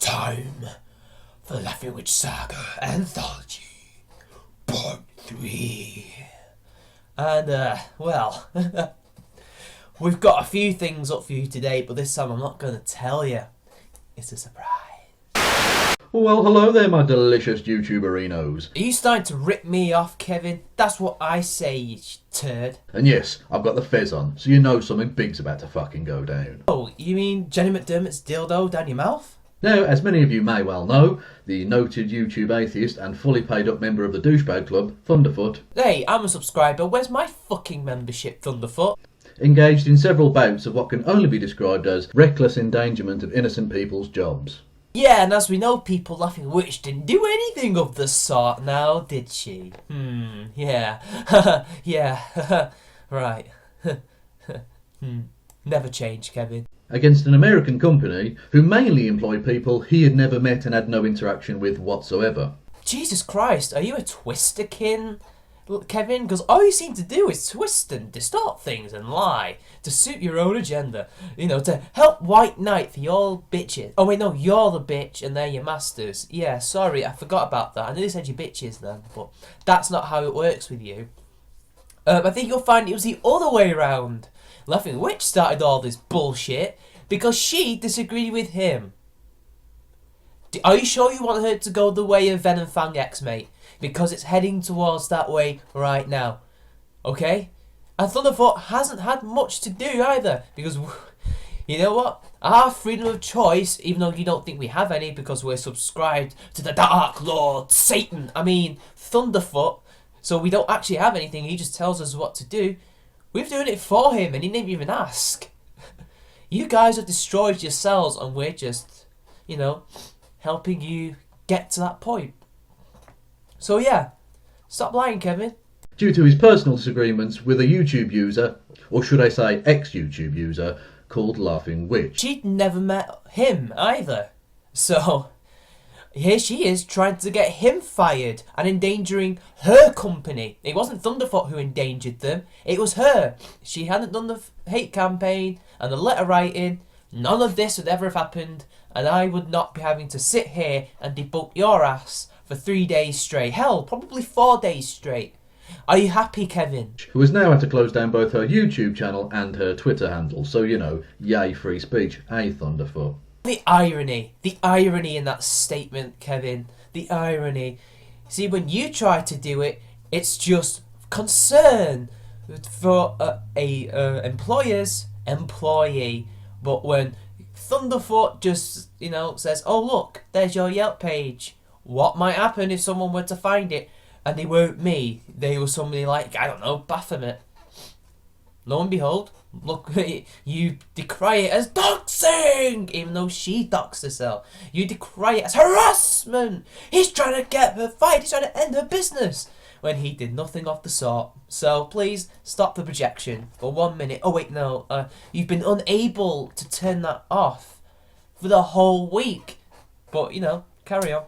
time for Laughing Witch Saga Anthology Part 3. And, well, we've got a few things up for you today, but this time I'm not going to tell you. It's a surprise. Well, hello there, my delicious YouTuberinos. Are you starting to rip me off, Kevin? That's what I say, you turd. And yes, I've got the fez on, so you know something big's about to fucking go down. Oh, you mean Jenny McDermott's dildo down your mouth? Now, as many of you may well know, the noted YouTube atheist and fully paid up member of the douchebag club, Thunderfoot, Hey, I'm a subscriber. Where's my fucking membership, Thunderfoot? engaged in several bouts of what can only be described as reckless endangerment of innocent people's jobs. Yeah, and as we know, People Laughing Witch didn't do anything of the sort now, did she? Yeah. Yeah. Right. Never change, Kevin. Against an American company who mainly employ people he had never met and had no interaction with whatsoever. Jesus Christ, are you a twister-kin, Kevin? Because all you seem to do is twist and distort things and lie to suit your own agenda. You know, to help White Knight for your bitches. Oh wait, no, you're the bitch and they're your masters. Yeah, sorry, I forgot about that. I knew they said you bitches then, but that's not how it works with you. I think you'll find it was the other way around. Laughing Witch started all this bullshit because she disagreed with him. Are you sure you want her to go the way of Venom Fang X, mate? Because it's heading towards that way right now. Okay? And Thunderfoot hasn't had much to do either. Because, you know what? Our freedom of choice, even though you don't think we have any because we're subscribed to the Dark Lord Satan. I mean, Thunderfoot. So we don't actually have anything. He just tells us what to do. We're doing it for him and he didn't even ask. You guys have destroyed yourselves and we're just, you know, helping you get to that point. So yeah, stop lying, Kevin. Due to his personal disagreements with a YouTube user, or should I say ex-YouTube user, called Laughing Witch. She'd never met him either. So here she is trying to get him fired and endangering her company. It wasn't Thunderfoot who endangered them, it was her. She hadn't done the hate campaign and the letter writing. None of this would ever have happened, and I would not be having to sit here and debunk your ass for 3 days straight. Hell, probably 4 days straight. Are you happy, Kevin? Who has now had to close down both her YouTube channel and her Twitter handle. So, you know, yay free speech, Thunderfoot. The irony in that statement, Kevin. The irony. See, when you try to do it, it's just concern for a employer's employee. But when Thunderfoot just, you know, says, oh look, there's your Yelp page. What might happen if someone were to find it and they weren't me? They were somebody like, I don't know, Baphomet. Lo and behold, look, you decry it as doxing, even though she doxed herself. You decry it as harassment. He's trying to get her fired. He's trying to end her business. When he did nothing of the sort. So please stop the projection for 1 minute. Oh wait, no, you've been unable to turn that off for the whole week. But, you know, carry on.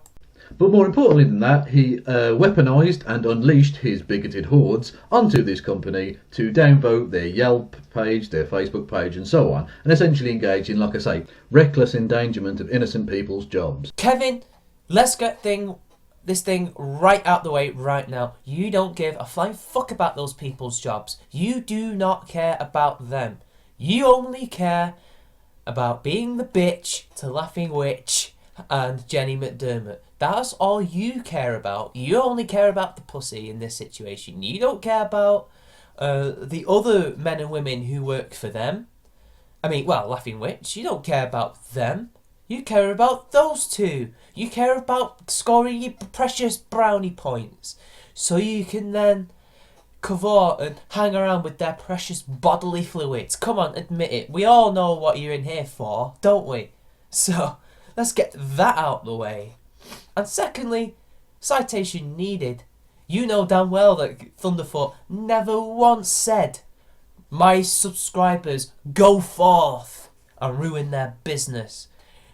But more importantly than that, he weaponised and unleashed his bigoted hordes onto this company to downvote their Yelp page, their Facebook page and so on, and essentially engage in, like I say, reckless endangerment of innocent people's jobs. Kevin, let's get this thing right out the way right now. You don't give a flying fuck about those people's jobs. You do not care about them. You only care about being the bitch to Laughing Witch and Jenny McDermott. That's all you care about. You only care about the pussy in this situation. You don't care about the other men and women who work for them. I mean, well, Laughing Witch, you don't care about them. You care about those two. You care about scoring your precious brownie points so you can then cavort and hang around with their precious bodily fluids. Come on, admit it. We all know what you're in here for, don't we? So let's get that out the way. And secondly, citation needed. You know damn well that Thunderfoot never once said, my subscribers go forth and ruin their business.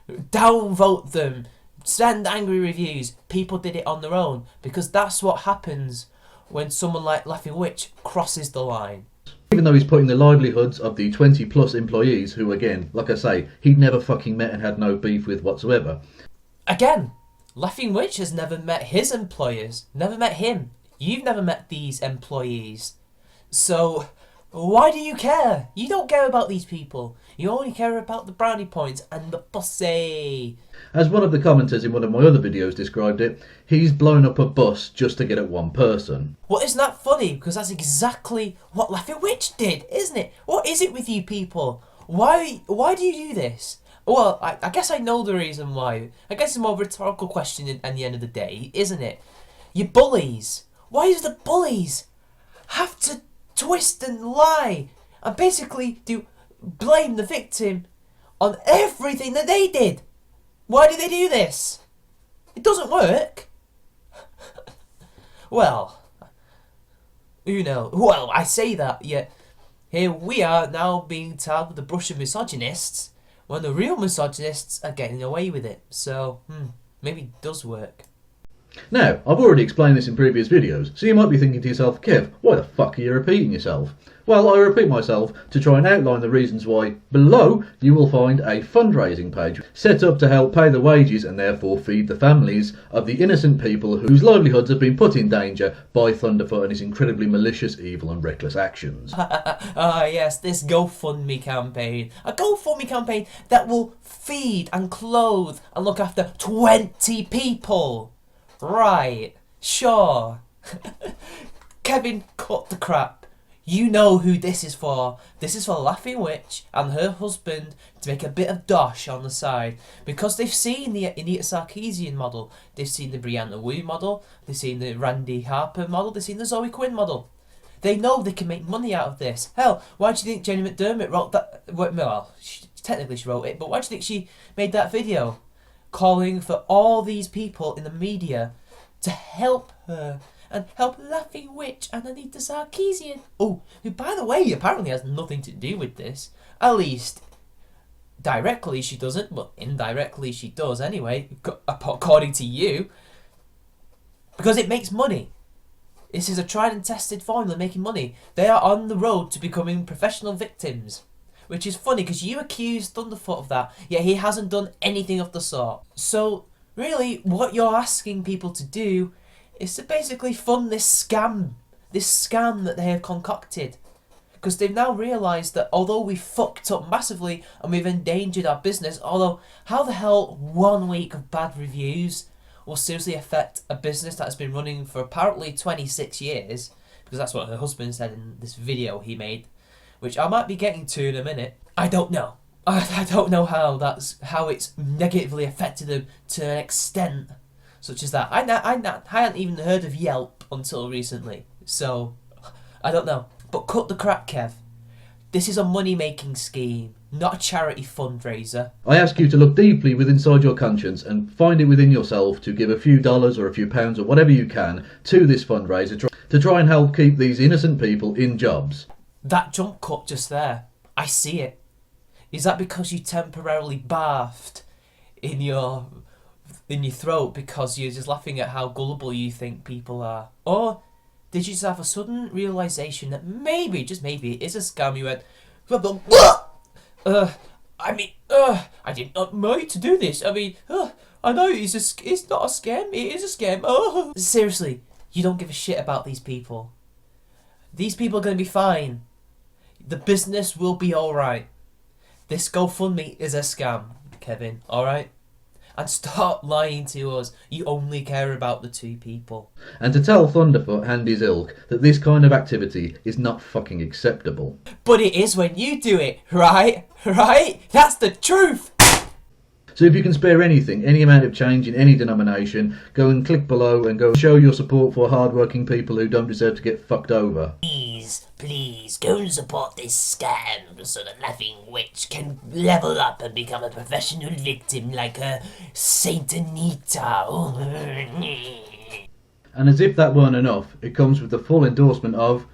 Downvote them. Send angry reviews. People did it on their own. Because that's what happens when someone like Laughing Witch crosses the line. Even though he's putting the livelihoods of the 20 plus employees who, again, like I say, he'd never fucking met and had no beef with whatsoever, Again, Laughing Witch has never met his employers, never met him. You've never met these employees. So, why do you care? You don't care about these people. You only care about the brownie points and the pussy. As one of the commenters in one of my other videos described it, he's blown up a bus just to get at one person. Well, isn't that funny? Because that's exactly what Laughing Witch did, isn't it? What is it with you people? Why do you do this? Well, I guess I know the reason why. I guess it's more of a rhetorical question at the end of the day, isn't it? You bullies. Why does the bullies have to twist and lie and basically blame the victim on everything that they did? Why do they do this? It doesn't work. Well, you know, well, I say that, yet here we are now being tagged with the brush of misogynists when the real misogynists are getting away with it. So, maybe it does work. Now, I've already explained this in previous videos, so you might be thinking to yourself, Kev, why the fuck are you repeating yourself? Well, I repeat myself to try and outline the reasons why below you will find a fundraising page set up to help pay the wages and therefore feed the families of the innocent people whose livelihoods have been put in danger by Thunderfoot and his incredibly malicious, evil and reckless actions. Yes, this GoFundMe campaign. A GoFundMe campaign that will feed and clothe and look after 20 people. Right, sure. Kevin, cut the crap. You know who this is for. This is for Laughing Witch and her husband to make a bit of dosh on the side. Because they've seen the Anita Sarkeesian model. They've seen the Brianna Wu model. They've seen the Randy Harper model. They've seen the Zoe Quinn model. They know they can make money out of this. Hell, why do you think Jenny McDermott wrote that? Well, technically she wrote it, but why do you think she made that video? Calling for all these people in the media to help her. And help Laughing Witch and Anita Sarkeesian. Oh, who, by the way, apparently has nothing to do with this. At least, directly she doesn't, but indirectly she does anyway, according to you. Because it makes money. This is a tried and tested formula making money. They are on the road to becoming professional victims. Which is funny, because you accused Thunderfoot of that, yet he hasn't done anything of the sort. So, really, what you're asking people to do is to basically fund this scam that they have concocted. Because they've now realised that although we fucked up massively and we've endangered our business, although how the hell 1 week of bad reviews will seriously affect a business that has been running for apparently 26 years, because that's what her husband said in this video he made, which I might be getting to in a minute. I don't know. I don't know how it's negatively affected them to an extent such as that. I hadn't even heard of Yelp until recently, so I don't know. But cut the crap, Kev. This is a money-making scheme, not a charity fundraiser. I ask you to look deeply within inside your conscience and find it within yourself to give a few dollars or a few pounds or whatever you can to this fundraiser to try and help keep these innocent people in jobs. That jump cut just there, I see it. Is that because you temporarily barfed in your throat because you're just laughing at how gullible you think people are? Or did you just have a sudden realisation that maybe, just maybe, it is a scam? You went, I did not mean to do this. I mean, I know it's not a scam, it is a scam. Seriously, you don't give a shit about these people. These people are going to be fine. The business will be alright. This GoFundMe is a scam, Kevin, alright? And stop lying to us. You only care about the two people. And to tell Thunderfoot and his ilk that this kind of activity is not fucking acceptable. But it is when you do it, right? Right? That's the truth! So if you can spare anything, any amount of change in any denomination, go and click below and go show your support for hard-working people who don't deserve to get fucked over. Please, go and support this scam so that Laughing Witch can level up and become a professional victim like her Saint Anita. And as if that weren't enough, it comes with the full endorsement of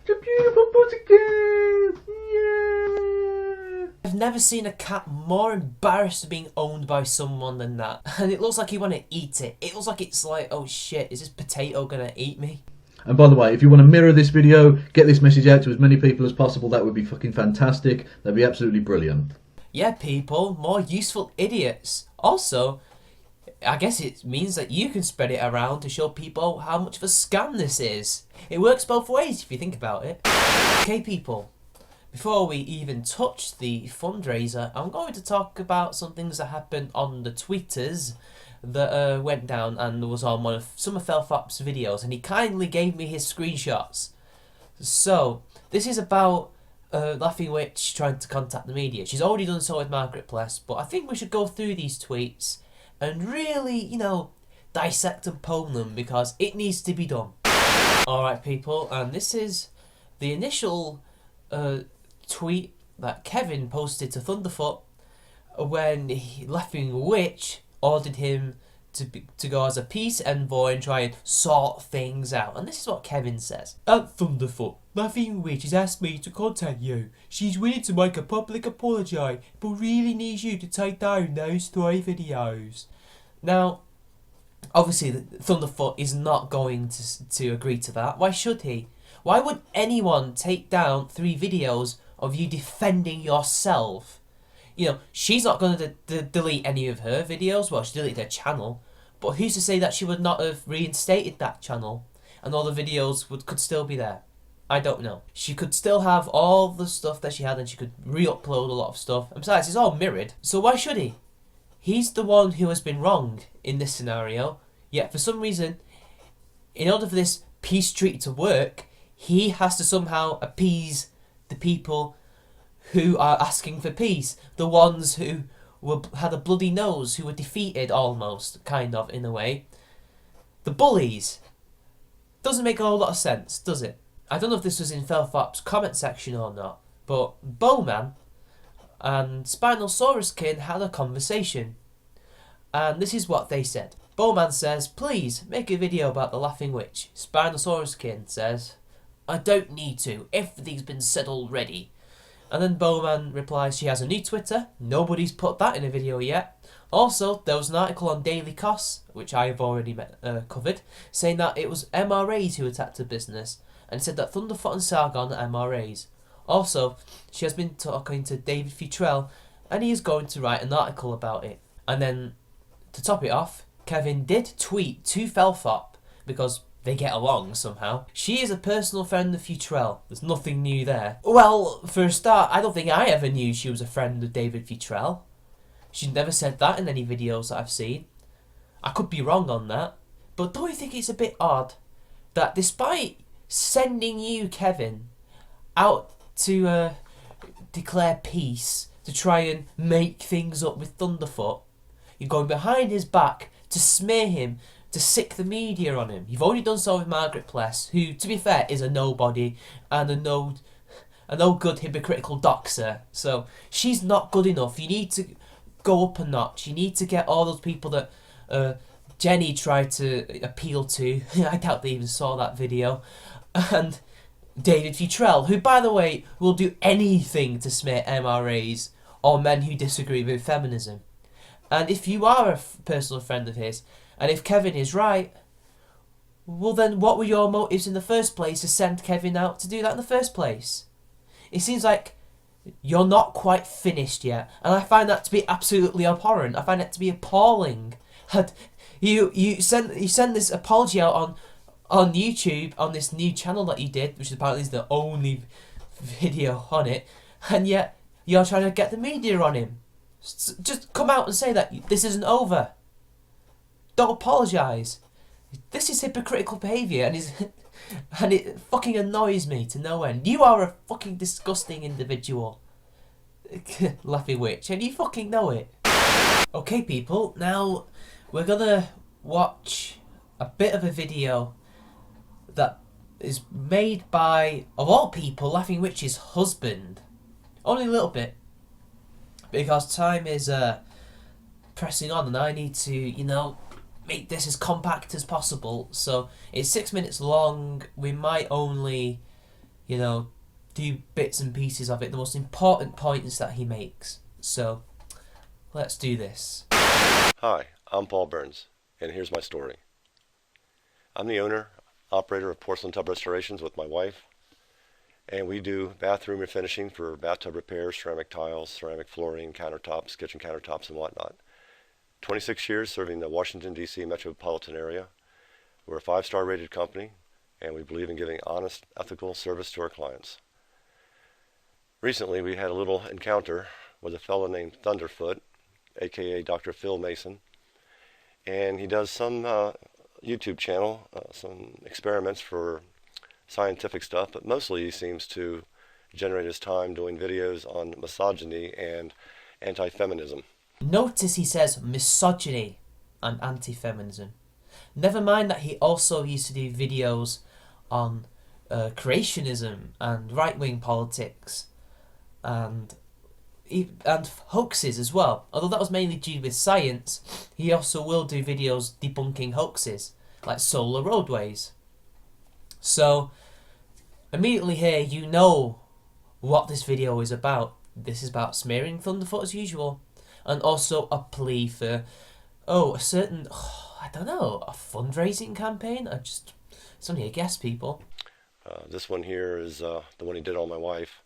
the beautiful pussycat. Yeah. I've never seen a cat more embarrassed of being owned by someone than that. And it looks like you want to eat it. It looks like it's like, oh shit, is this potato gonna eat me? And by the way, if you want to mirror this video, get this message out to as many people as possible, that would be fucking fantastic. That'd be absolutely brilliant. Yeah, people, more useful idiots. Also, I guess it means that you can spread it around to show people how much of a scam this is. It works both ways if you think about it. Okay, people, before we even touch the fundraiser, I'm going to talk about some things that happened on the tweeters that went down and was on one of some of Felfop's videos, and he kindly gave me his screenshots. So, this is about Laughing Witch trying to contact the media. She's already done so with Margaret Pless, but I think we should go through these tweets and really, dissect and pwn them because it needs to be done. Alright, people, and this is the initial tweet that Kevin posted to Thunderfoot when Laughing Witch ordered him to go as a peace envoy and try and sort things out. And this is what Kevin says. At Thunderfoot, Laughing Witch has asked me to contact you. She's willing to make a public apology, but really needs you to take down those 3 videos. Now, obviously, Thunderfoot is not going to agree to that. Why should he? Why would anyone take down 3 videos of you defending yourself? She's not going to delete any of her videos. Well, she deleted her channel. But who's to say that she would not have reinstated that channel and all the videos could still be there? I don't know. She could still have all the stuff that she had and she could re-upload a lot of stuff. And besides, it's all mirrored. So why should he? He's the one who has been wrong in this scenario. Yet for some reason, in order for this peace treaty to work, he has to somehow appease the people who are asking for peace. The ones who had a bloody nose, who were defeated almost, kind of, in a way. The bullies. Doesn't make a whole lot of sense, does it? I don't know if this was in Felfop's comment section or not, but Bowman and Spinosaurus Kin had a conversation. And this is what they said. Bowman says, please, make a video about the Laughing Witch. Spinosaurus Kin says, I don't need to, everything's been said already. And then Bowman replies, she has a new Twitter, nobody's put that in a video yet. Also, there was an article on Daily Costs, which I have already covered, saying that it was MRAs who attacked her business, and said that Thunderfoot and Saga are MRAs. Also, she has been talking to David Futrell, and he is going to write an article about it. And then, to top it off, Kevin did tweet to Felfop, because they get along somehow. She is a personal friend of Futrell. There's nothing new there. Well, for a start, I don't think I ever knew she was a friend of David Futrell. She's never said that in any videos that I've seen. I could be wrong on that. But don't you think it's a bit odd that despite sending you, Kevin, out to declare peace, to try and make things up with Thunderfoot, you're going behind his back to smear him, to sick the media on him. You've already done so with Margaret Pless, who, to be fair, is a nobody and a no good hypocritical doxer. So she's not good enough. You need to go up a notch. You need to get all those people that Jenny tried to appeal to. I doubt they even saw that video. And David Futrell, who, by the way, will do anything to smear MRAs or men who disagree with feminism. And if you are a personal friend of his, and if Kevin is right, well then what were your motives in the first place to send Kevin out to do that in the first place? It seems like you're not quite finished yet, and I find that to be absolutely abhorrent. I find that to be appalling. You send this apology out on YouTube, on this new channel that you did, which apparently is the only video on it, and yet you're trying to get the media on him. Just come out and say that this isn't over. Don't apologise. This is hypocritical behaviour and it fucking annoys me to no end. You are a fucking disgusting individual. Laughing Witch, and you fucking know it. Okay people, now we're gonna watch a bit of a video that is made by, of all people, Laughing Witch's husband. Only a little bit. Because time is pressing on and I need to, make this as compact as possible. So it's 6 minutes long. We might only, do bits and pieces of it, the most important points that he makes. So let's do this. Hi, I'm Paul Burns, and here's my story. I'm the owner, operator of Porcelain Tub Restorations with my wife, and we do bathroom refinishing for bathtub repairs, ceramic tiles, ceramic flooring, countertops, kitchen countertops, and whatnot. 26 years serving the Washington, D.C. metropolitan area. We're a 5-star rated company, and we believe in giving honest, ethical service to our clients. Recently, we had a little encounter with a fellow named Thunderfoot, aka Dr. Phil Mason, and he does some YouTube channel, some experiments for scientific stuff, but mostly he seems to generate his time doing videos on misogyny and anti-feminism. Notice he says misogyny and anti-feminism. Never mind that he also used to do videos on creationism and right-wing politics and hoaxes as well. Although that was mainly due with science, he also will do videos debunking hoaxes, like solar roadways. So, immediately here, you know what this video is about. This is about smearing Thunderfoot as usual, and also a plea for, a certain, I don't know, a fundraising campaign? It's only a guess, people. This one here is the one he did on my wife,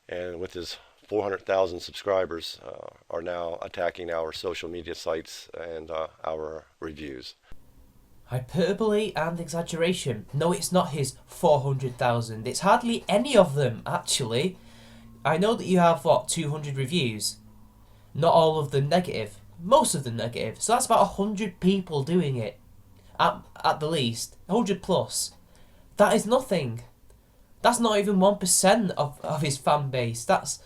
and with his 400,000 subscribers are now attacking our social media sites and our reviews. Hyperbole and exaggeration. No, it's not his 400,000. It's hardly any of them, actually. I know that you have, 200 reviews? Not all of them negative. Most of them negative. So that's about 100 people doing it. At the least. 100 plus. That is nothing. That's not even 1% of his fan base. That's...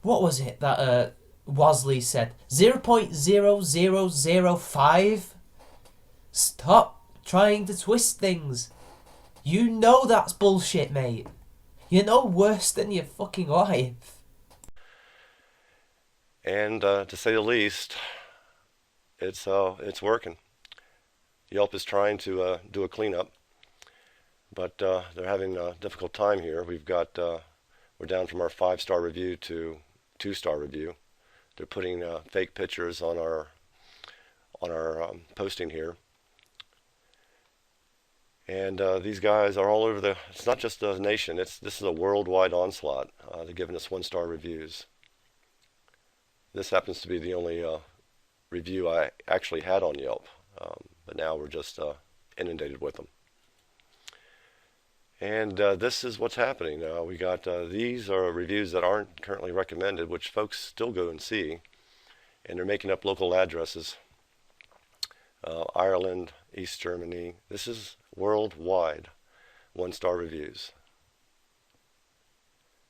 What was it that Wasley said? 0.0005? Stop trying to twist things. You know that's bullshit, mate. You're no worse than your fucking wife. And to say the least, it's working. Yelp is trying to do a cleanup, but they're having a difficult time here. We're down from our 5-star review to 2-star review. They're putting fake pictures on our posting here. And these guys are all over it's not just the nation, this is a worldwide onslaught. They're giving us 1-star reviews. This happens to be the only review I actually had on Yelp, but now we're just inundated with them. And this is what's happening now. We got these are reviews that aren't currently recommended, which folks still go and see, and they're making up local addresses. Ireland, East Germany. This is worldwide 1-star reviews.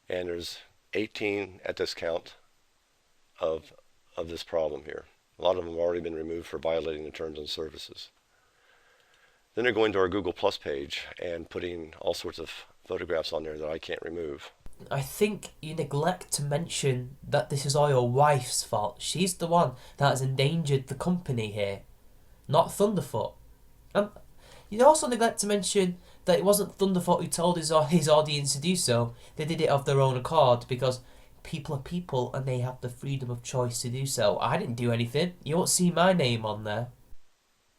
And there's 18 at this count of this problem here. A lot of them have already been removed for violating the terms and services. Then they're going to our Google Plus page and putting all sorts of photographs on there that I can't remove. I think you neglect to mention that this is all your wife's fault. She's the one that has endangered the company here, not Thunderfoot. And you also neglect to mention that it wasn't Thunderfoot who told his audience to do so. They did it of their own accord because people are people and they have the freedom of choice to do so. I didn't do anything. You won't see my name on there.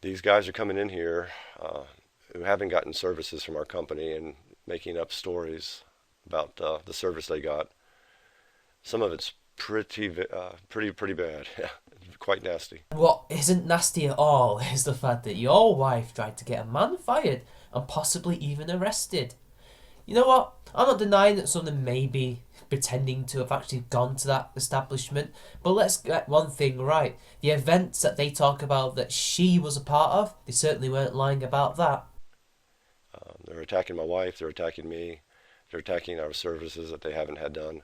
These guys are coming in here who haven't gotten services from our company and making up stories about the service they got. Some of it's pretty bad. Yeah, quite nasty. What isn't nasty at all is the fact that your wife tried to get a man fired and possibly even arrested. You know what? I'm not denying that someone may be pretending to have actually gone to that establishment, but let's get one thing right. The events that they talk about that she was a part of, they certainly weren't lying about that. They're attacking my wife, they're attacking me, they're attacking our services that they haven't had done.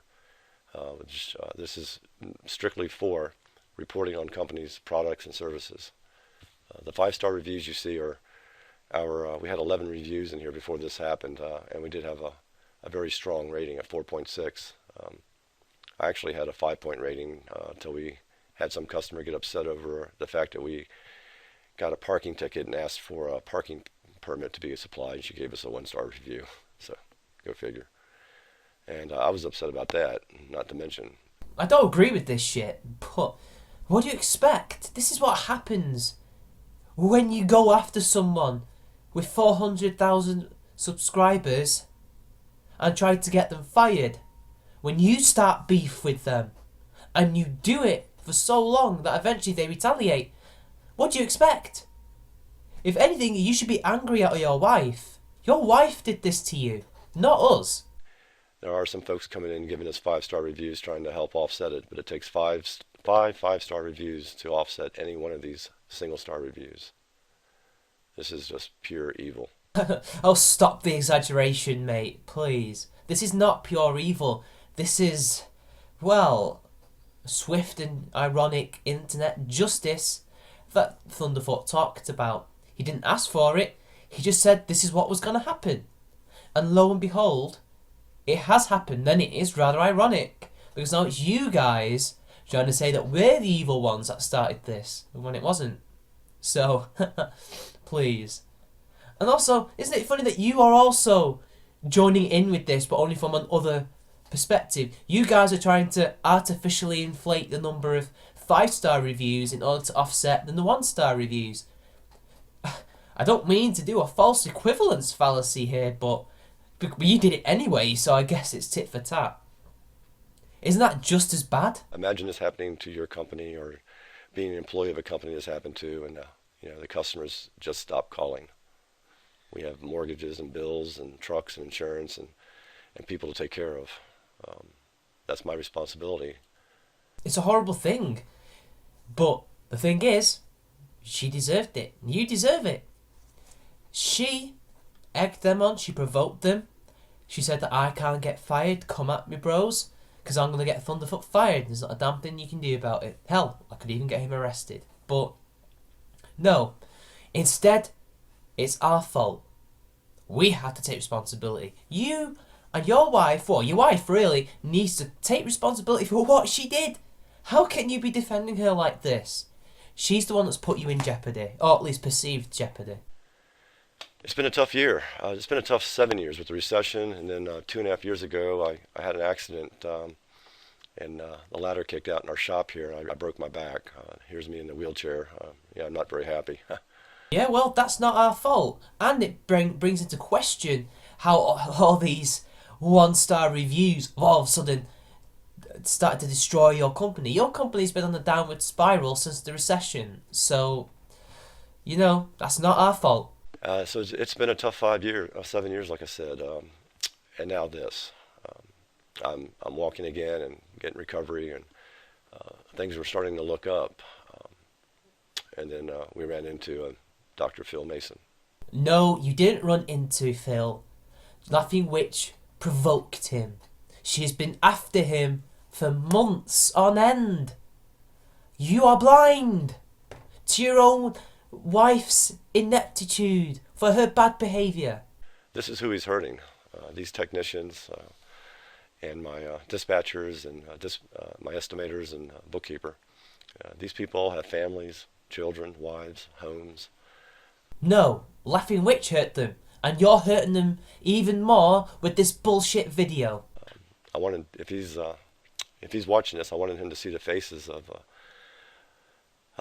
This is strictly for reporting on companies' products and services. The 5-star reviews you see are we had 11 reviews in here before this happened, and we did have a very strong rating at 4.6. I actually had a 5-point rating until we had some customer get upset over the fact that we got a parking ticket and asked for a parking permit to be supplied, and she gave us a 1-star review. So, go figure. And I was upset about that, not to mention. I don't agree with this shit, but what do you expect? This is what happens when you go after someone with 400,000 subscribers and try to get them fired. When you start beef with them and you do it for so long that eventually they retaliate. What do you expect? If anything, you should be angry at your wife. Your wife did this to you, not us. There are some folks coming in giving us 5-star reviews trying to help offset it, but it takes five-star reviews to offset any one of these single-star reviews. This is just pure evil. Oh, stop the exaggeration, mate, please. This is not pure evil. This is, well, swift and ironic internet justice that Thunderfoot talked about. He didn't ask for it. He just said this is what was going to happen. And lo and behold, it has happened. Then it is rather ironic, because now it's you guys trying to say that we're the evil ones that started this, when it wasn't. So, please. And also, isn't it funny that you are also joining in with this, but only from another perspective? You guys are trying to artificially inflate the number of 5-star reviews in order to offset the 1-star reviews. I don't mean to do a false equivalence fallacy here, but you did it anyway, so I guess it's tit for tat. Isn't that just as bad? Imagine this happening to your company, or being an employee of a company this happened to, and the customers just stop calling. We have mortgages and bills and trucks and insurance and people to take care of. That's my responsibility. It's a horrible thing. But the thing is, she deserved it. You deserve it. She egged them on. She provoked them. She said that I can't get fired. Come at me, bros. Because I'm going to get Thunderfoot fired. There's not a damn thing you can do about it. Hell, I could even get him arrested. But no. Instead, it's our fault. We had to take responsibility. You and your wife, well, your wife really, needs to take responsibility for what she did. How can you be defending her like this? She's the one that's put you in jeopardy, or at least perceived jeopardy. It's been a tough year. It's been a tough 7 years with the recession, and then 2.5 years ago I had an accident, and the ladder kicked out in our shop here. I broke my back. Here's me in the wheelchair. I'm not very happy. Yeah, well, that's not our fault. And it brings into question how all these 1-star reviews all of a sudden started to destroy your company. Your company's been on a downward spiral since the recession. So, that's not our fault. So it's been a tough 7 years, like I said, and now this. I'm walking again and getting recovery, and things were starting to look up. And then we ran into Dr. Phil Mason. No, you didn't run into Phil. Nothing which provoked him. She has been after him for months on end. You are blind to your own wife's ineptitude for her bad behaviour. This is who he's hurting. These technicians and my dispatchers and my estimators and bookkeeper. These people all have families, children, wives, homes. No, Laughing Witch hurt them, and you're hurting them even more with this bullshit video. I wanted, if he's watching this, I wanted him to see the faces of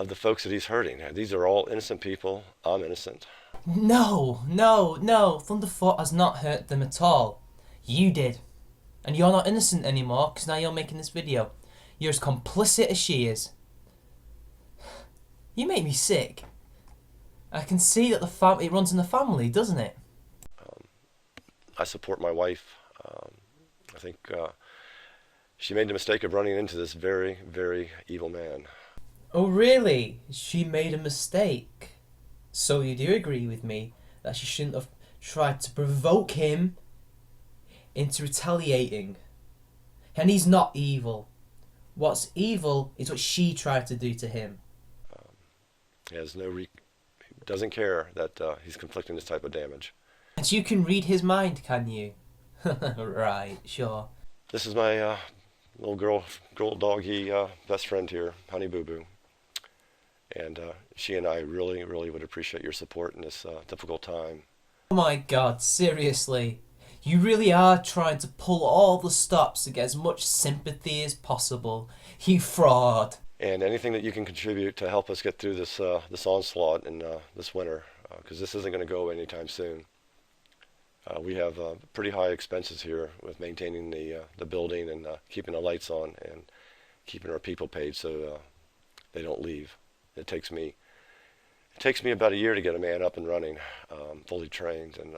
the folks that he's hurting. These are all innocent people. I'm innocent. No. Thunderfoot has not hurt them at all. You did. And you're not innocent anymore, because now you're making this video. You're as complicit as she is. You make me sick. I can see that it runs in the family, doesn't it? I support my wife. I think she made the mistake of running into this very, very evil man. Oh, really? She made a mistake. So you do agree with me that she shouldn't have tried to provoke him into retaliating. And he's not evil. What's evil is what she tried to do to him. He has doesn't care that he's inflicting this type of damage. And you can read his mind, can you? Right, sure. This is my little girl doggy best friend here, Honey Boo Boo. And she and I really, really would appreciate your support in this difficult time. Oh my God, seriously. You really are trying to pull all the stops to get as much sympathy as possible. You fraud. And anything that you can contribute to help us get through this onslaught in this winter, because this isn't going to go away anytime soon. We have pretty high expenses here with maintaining the building and keeping the lights on and keeping our people paid. So they don't leave. It takes me about a year to get a man up and running, fully trained, and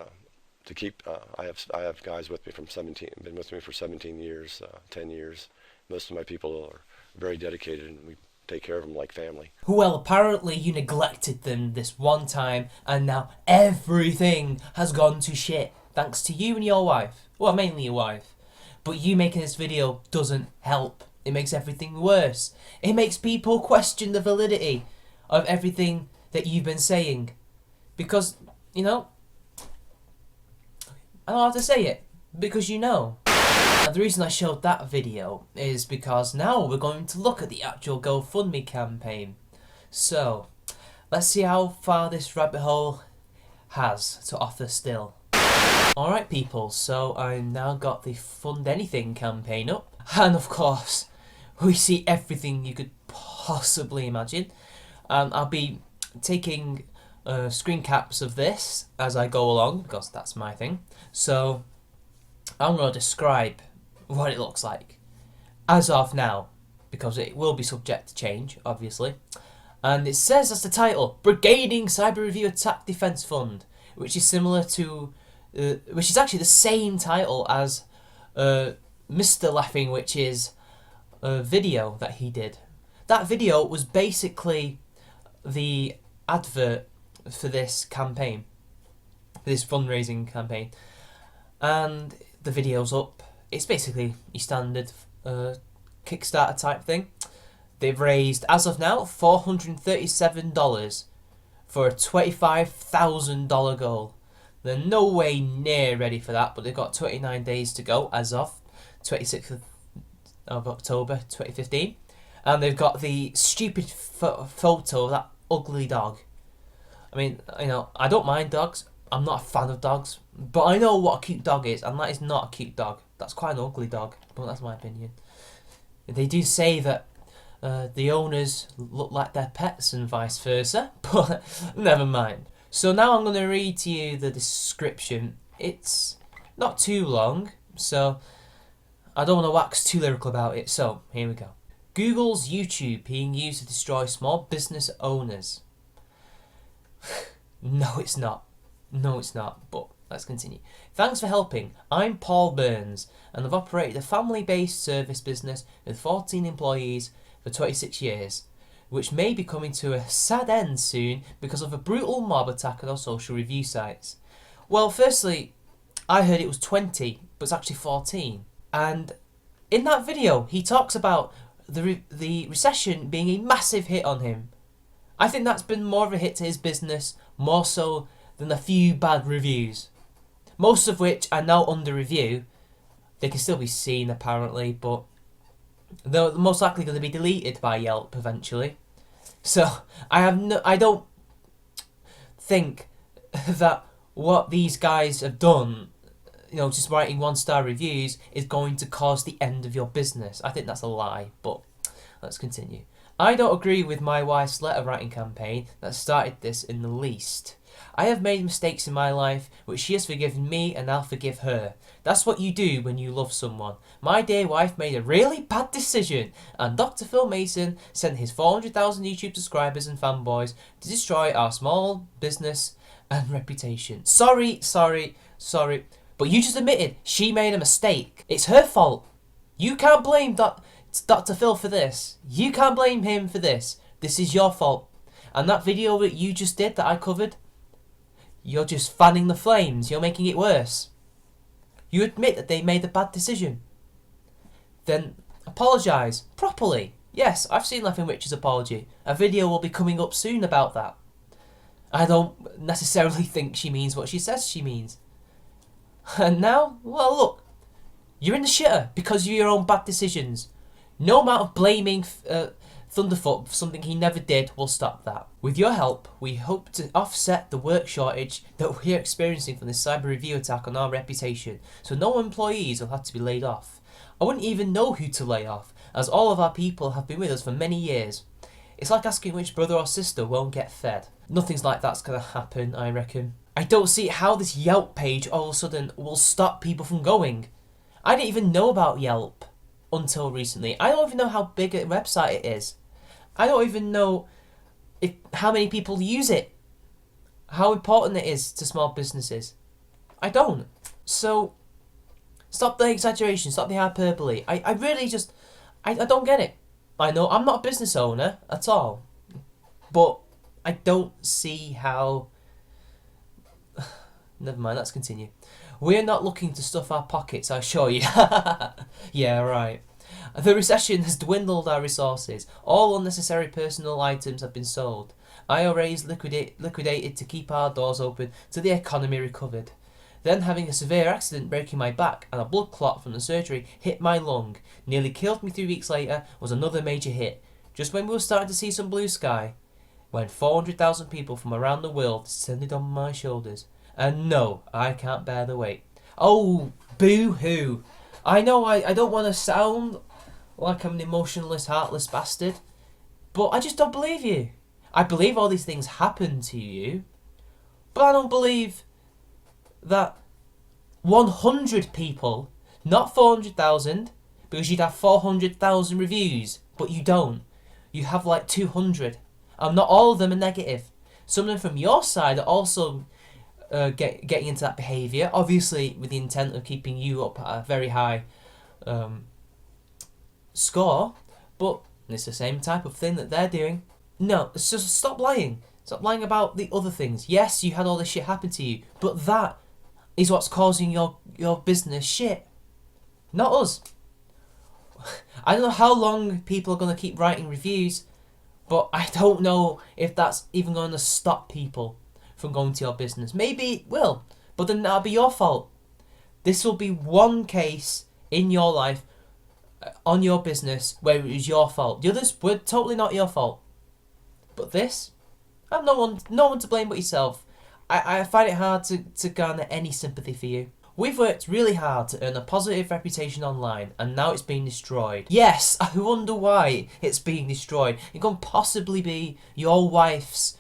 to keep. I have guys with me from 17, been with me for 17 years, 10 years. Most of my people are very dedicated, and we take care of them like family. Well, apparently you neglected them this one time, and now everything has gone to shit, thanks to you and your wife. Well, mainly your wife. But you making this video doesn't help. It makes everything worse. It makes people question the validity of everything that you've been saying. Because, you know, I don't have to say it, because you know. And the reason I showed that video is because now we're going to look at the actual GoFundMe campaign. So, let's see how far this rabbit hole has to offer still. Alright people, so I now got the Fund Anything campaign up. And of course, we see everything you could possibly imagine. I'll be taking screen caps of this as I go along, because that's my thing. So, I'm going to describe what it looks like as of now, because it will be subject to change, obviously. And it says as the title, Brigading Cyber Review Attack Defense Fund, which is similar to, which is actually the same title as Mr. Laughing, which is a video that he did. That video was basically the advert for this campaign, this fundraising campaign, and the video's up. It's basically your standard Kickstarter type thing. They've raised, as of now, $437 for a $25,000 goal. They're no way near ready for that, but they've got 29 days to go as of 26th of October 2015. And they've got the stupid photo of that ugly dog. I mean, you know, I don't mind dogs. I'm not a fan of dogs. But I know what a cute dog is, and that is not a cute dog. That's quite an ugly dog, but that's my opinion. They do say that the owners look like their pets and vice versa, but never mind. So now I'm going to read to you the description. It's not too long, so I don't want to wax too lyrical about it, so here we go. Google's YouTube being used to destroy small business owners. No, it's not. No, it's not, but let's continue. Thanks for helping. I'm Paul Burns, and I've operated a family-based service business with 14 employees for 26 years, which may be coming to a sad end soon because of a brutal mob attack on our social review sites. Well, firstly, I heard it was 20, but it's actually 14. And in that video, he talks about the recession being a massive hit on him. I think that's been more of a hit to his business, more so than a few bad reviews. Most of which are now under review. They can still be seen apparently, but they're most likely going to be deleted by Yelp eventually. So I don't think that what these guys have done, you know, just writing 1-star reviews, is going to cause the end of your business. I think that's a lie, but let's continue. I don't agree with my wife's letter writing campaign that started this in the least. I have made mistakes in my life, which she has forgiven me and I'll forgive her. That's what you do when you love someone. My dear wife made a really bad decision, and Dr. Phil Mason sent his 400,000 YouTube subscribers and fanboys to destroy our small business and reputation. Sorry, but you just admitted she made a mistake. It's her fault. You can't blame Dr. Phil for this. You can't blame him for this. This is your fault. And that video that you just did, that I covered, you're just fanning the flames. You're making it worse. You admit that they made a bad decision. Then apologise properly. Yes, I've seen Laughing Witch's apology. A video will be coming up soon about that. I don't necessarily think she means what she says she means. And now, well, look, you're in the shitter because of your own bad decisions. No amount of blaming Thunderfoot for something he never did will stop that. With your help, we hope to offset the work shortage that we're experiencing from this cyber review attack on our reputation, so no employees will have to be laid off. I wouldn't even know who to lay off, as all of our people have been with us for many years. It's like asking which brother or sister won't get fed. Nothing's like that's going to happen, I reckon. I don't see how this Yelp page all of a sudden will stop people from going. I didn't even know about Yelp until recently. I don't even know how big a website it is. I don't even know how many people use it, how important it is to small businesses. I don't. So, stop the exaggeration, stop the hyperbole. I really just, I don't get it. I know I'm not a business owner at all, but I don't see how... Never mind, let's continue. We're not looking to stuff our pockets, I assure you. Yeah, right. The recession has dwindled our resources. All unnecessary personal items have been sold. IRAs liquidated to keep our doors open till the economy recovered. Then, having a severe accident breaking my back and a blood clot from the surgery hit my lung, nearly killed me 3 weeks later, was another major hit. Just when we were starting to see some blue sky, when 400,000 people from around the world descended on my shoulders. And no, I can't bear the weight. Oh, boo-hoo. I know I don't want to sound like I'm an emotionless, heartless bastard, but I just don't believe you. I believe all these things happen to you, but I don't believe that 100 people, not 400,000, because you'd have 400,000 reviews, but you don't. You have like 200, and not all of them are negative. Some of them from your side are also getting into that behaviour, obviously with the intent of keeping you up at a very high score, but it's the same type of thing that they're doing. No, it's just stop lying. Stop lying about the other things. Yes, you had all this shit happen to you, but that is what's causing your business shit. Not us. I don't know how long people are going to keep writing reviews, but I don't know if that's even going to stop people from going to your business. Maybe it will, but then that'll be your fault. This will be one case in your life, on your business, where it was your fault. The others were totally not your fault. But this, I have no one to blame but yourself. I find it hard to garner any sympathy for you. We've worked really hard to earn a positive reputation online, and now it's being destroyed. Yes, I wonder why it's being destroyed. It can't possibly be your wife's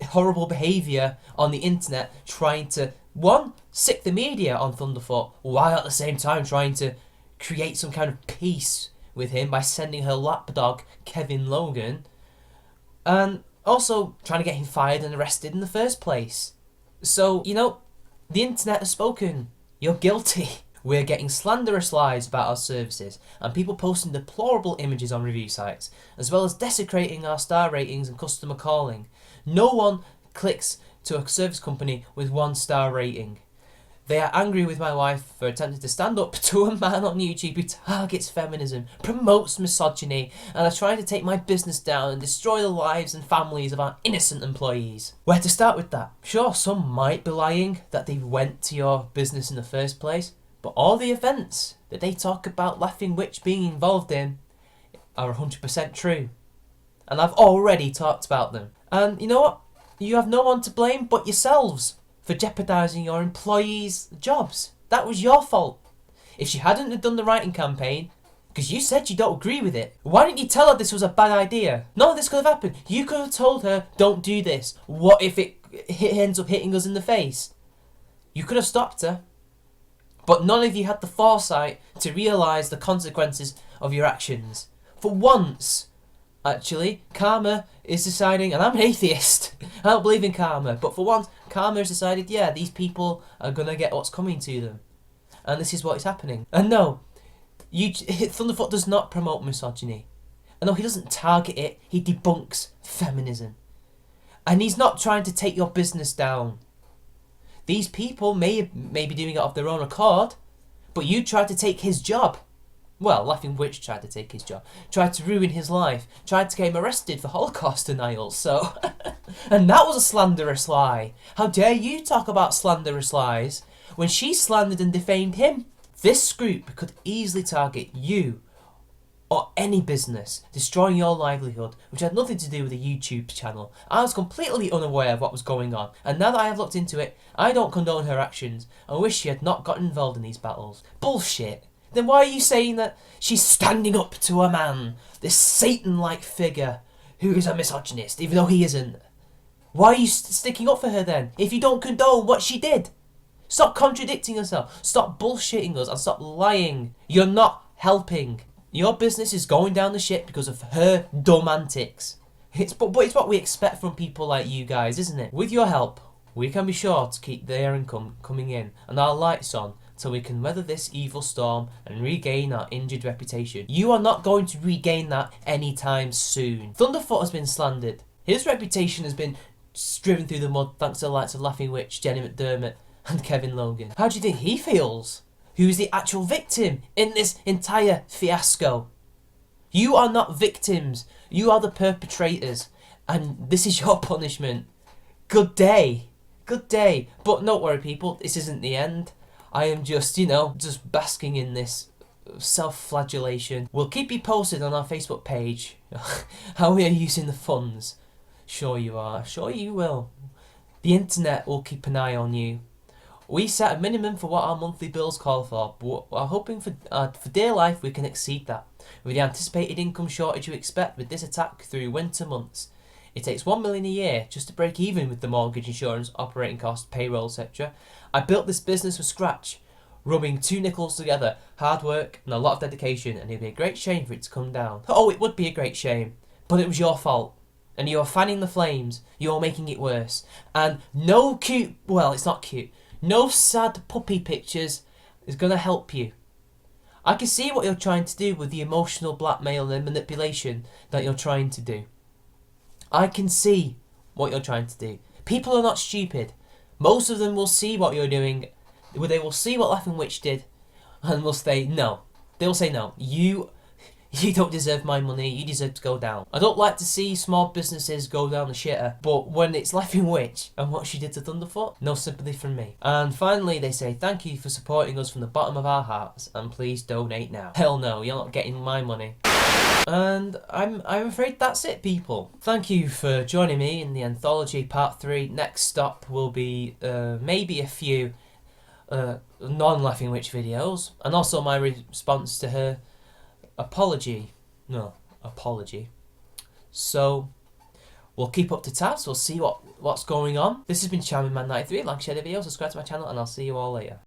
horrible behaviour on the internet trying to, one, sick the media on Thunderfoot, while at the same time trying to create some kind of peace with him by sending her lapdog, Kevin Logan, and also trying to get him fired and arrested in the first place. So, the internet has spoken. You're guilty. We're getting slanderous lies about our services, and people posting deplorable images on review sites, as well as desecrating our star ratings and customer calling. No one clicks to a service company with 1-star rating. They are angry with my wife for attempting to stand up to a man on YouTube who targets feminism, promotes misogyny, and are trying to take my business down and destroy the lives and families of our innocent employees. Where to start with that? Sure, some might be lying that they went to your business in the first place, but all the events that they talk about Laughing Witch being involved in are 100% true. And I've already talked about them. And you know what? You have no one to blame but yourselves for jeopardising your employees' jobs. That was your fault. If she hadn't have done the writing campaign, because you said you don't agree with it, why didn't you tell her this was a bad idea? None of this could have happened. You could have told her, don't do this. What if it ends up hitting us in the face? You could have stopped her. But none of you had the foresight to realise the consequences of your actions. For once, actually, karma is deciding, and I'm an atheist, I don't believe in karma, but for once, karma has decided, yeah, these people are going to get what's coming to them. And this is what is happening. And no, Thunderfoot does not promote misogyny. And no, he doesn't target it, he debunks feminism. And he's not trying to take your business down. These people may be doing it of their own accord, but you tried to take his job. Well, Laughing Witch tried to take his job, tried to ruin his life, tried to get him arrested for Holocaust denial, so... And that was a slanderous lie. How dare you talk about slanderous lies when she slandered and defamed him? This group could easily target you or any business, destroying your livelihood, which had nothing to do with the YouTube channel. I was completely unaware of what was going on, and now that I have looked into it, I don't condone her actions and wish she had not gotten involved in these battles. Bullshit. Then why are you saying that she's standing up to a man, this Satan-like figure, who is a misogynist, even though he isn't? Why are you sticking up for her then, if you don't condone what she did? Stop contradicting yourself, stop bullshitting us, and stop lying. You're not helping. Your business is going down the shit because of her dumb antics. But it's what we expect from people like you guys, isn't it? With your help, we can be sure to keep their income coming in and our lights on so we can weather this evil storm and regain our injured reputation. You are not going to regain that anytime soon. Thunderfoot has been slandered. His reputation has been driven through the mud thanks to the likes of Laughing Witch, Jenny McDermott and Kevin Logan. How do you think he feels? Who's the actual victim in this entire fiasco? You are not victims. You are the perpetrators. And this is your punishment. Good day. Good day. But don't worry, people. This isn't the end. I am just, just basking in this self-flagellation. We'll keep you posted on our Facebook page how we are using the funds. Sure you are. Sure you will. The internet will keep an eye on you. We set a minimum for what our monthly bills call for, but we're hoping for dear life we can exceed that. With the anticipated income shortage you expect with this attack through winter months, it takes $1 million a year just to break even with the mortgage, insurance, operating costs, payroll, etc. I built this business from scratch, rubbing 2 nickels together, hard work and a lot of dedication, and it'd be a great shame for it to come down. Oh, it would be a great shame, but it was your fault. And you're fanning the flames, you're making it worse. And no cute, well, it's not cute, no sad puppy pictures is going to help you. I can see what you're trying to do with the emotional blackmail and manipulation that you're trying to do. I can see what you're trying to do. People are not stupid. Most of them will see what you're doing. They will see what Laughing Witch did and will say no. They will say no. You don't deserve my money, you deserve to go down. I don't like to see small businesses go down the shitter, but when it's Laughing Witch and what she did to Thunderfoot, no sympathy from me. And finally they say thank you for supporting us from the bottom of our hearts and please donate now. Hell no, you're not getting my money. And I'm afraid that's it, people. Thank you for joining me in the Anthology Part 3. Next stop will be maybe a few non-Laughing Witch videos, and also my response to her apology. So we'll keep up to tabs. We'll see what's going on. This has been Charming Man 93. Like, share the video, subscribe to my channel, and I'll see you all later.